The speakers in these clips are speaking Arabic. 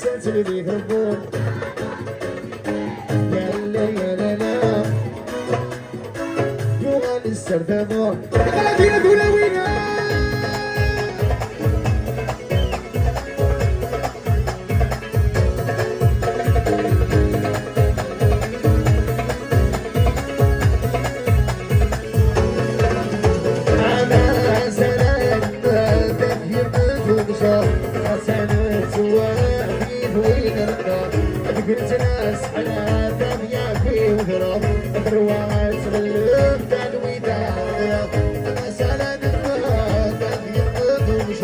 اللي يهربون يا لا يا لا لا يوغال السردانون بلدينا دولوينا أنا سلام تغيير بدون حسنات وحيد وينرقى قلت ناس على دنيا في وذراب ثروات غلب الوداع سلام تغيير بدون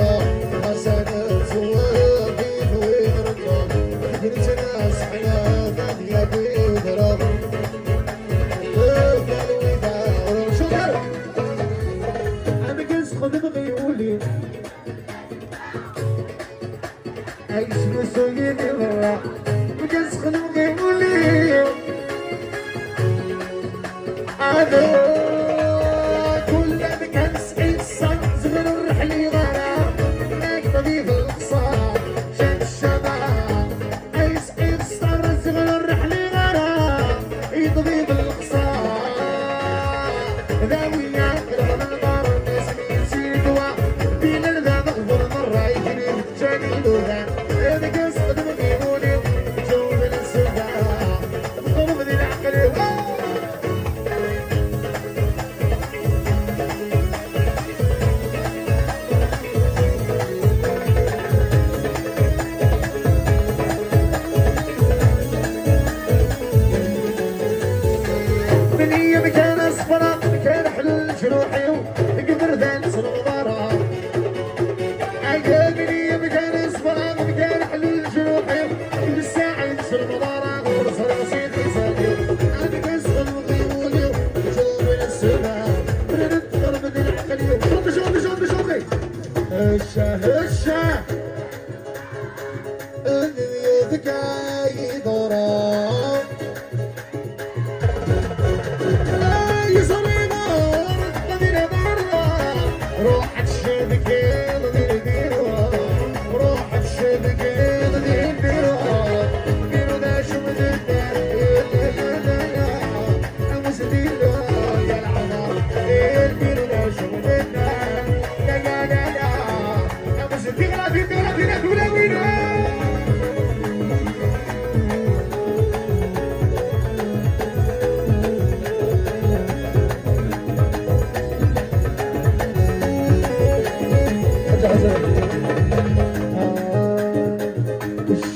حسنات وحيد وينرقى قلت ناس على دنيا في وذراب الوداع شكرا أنا قلت خذ غيولي عيش مسويني مرة وجلس خلوقي ولي أنا كل ما كان سعيد صار زغر الرحلي غرام هناك طبيب الخصام شاد الشباب أي سعيد صار زغر الرحلي غرام أي طبيب الخصام ذاوي يعقل من دار الناس اللي يصير دواء بين الذاب أغبر مرة يجري جاني الوذان إذا قصد مقيموني جو من السوداء بقرب ذي العقل من هي مكان أصفرة مكان حلو جروحي وقدر ذان صنوبرة من هي مكان أصفرة مكان حلو جروحي بالساعة ينسى المباراة ورسل رصيد يسالي أنا قصد وغيولي وجو من السماء ردت ضرب ذي العقلي شوفي هشة اللي يذكى يضرب روح الشبكة ضدي ديروا روح الشبكة ضدي ديروا ديروا ذا شو بدنا أمس ديروا يا العمر ديروا ذا شو بدنا لا أمس ديروا دولا وينا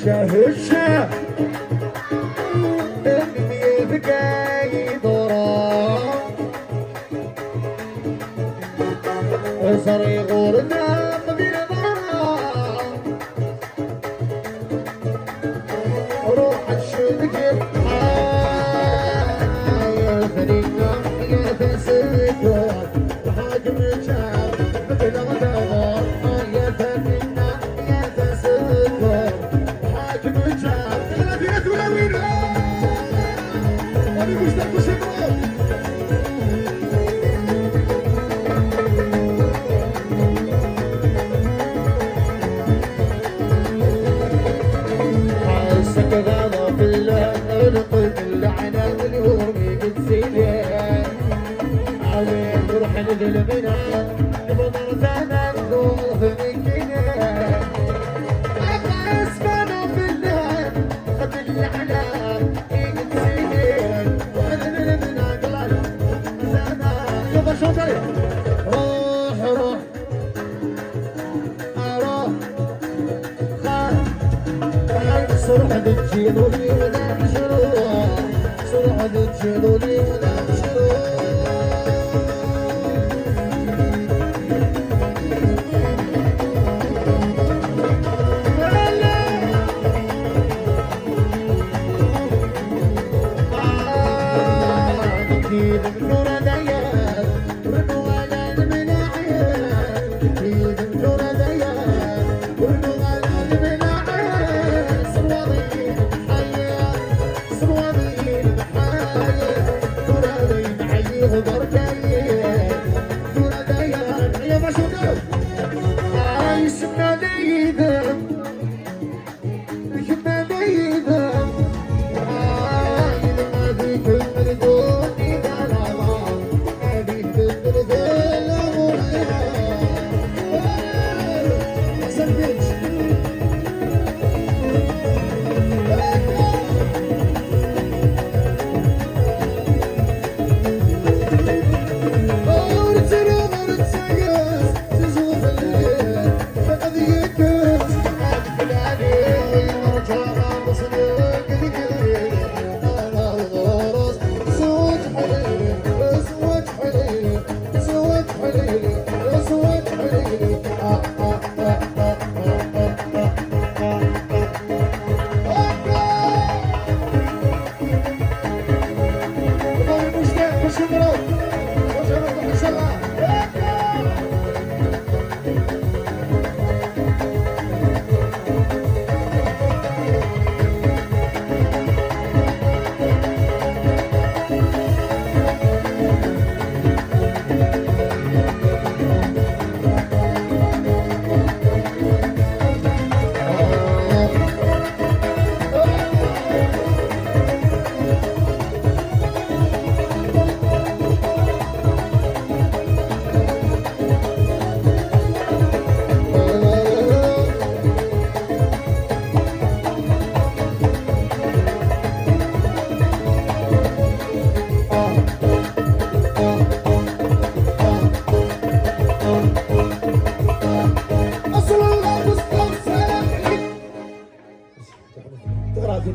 هشة اللي يبقى يضرب صار يغورنا قبيل ضرب روح الشبكة يا فريقنا يا تسكر حاكم رجال مثل غدار يا فريقنا يا تسكر حاكم رجال الذين تلوين أنا مشتاق شكرا حاسك غلا في القلب اللعنة واليوم بالسيلة عليك روح الظلمنا بضر زمان ضوف منكنا أسمعنا في الليل قد الأحلام إيد سنين وأنا قلال زمان شوف روح صرحة تجيبوني ولا بشروع صرحة تجيبوني ولا بشروع جديد بنور ديان ورنوال المناعيان جديد بنور ديان ورنوال المناعيان صوابين بحياة صوابين بحياة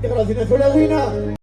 تقرا زينة ولا وينه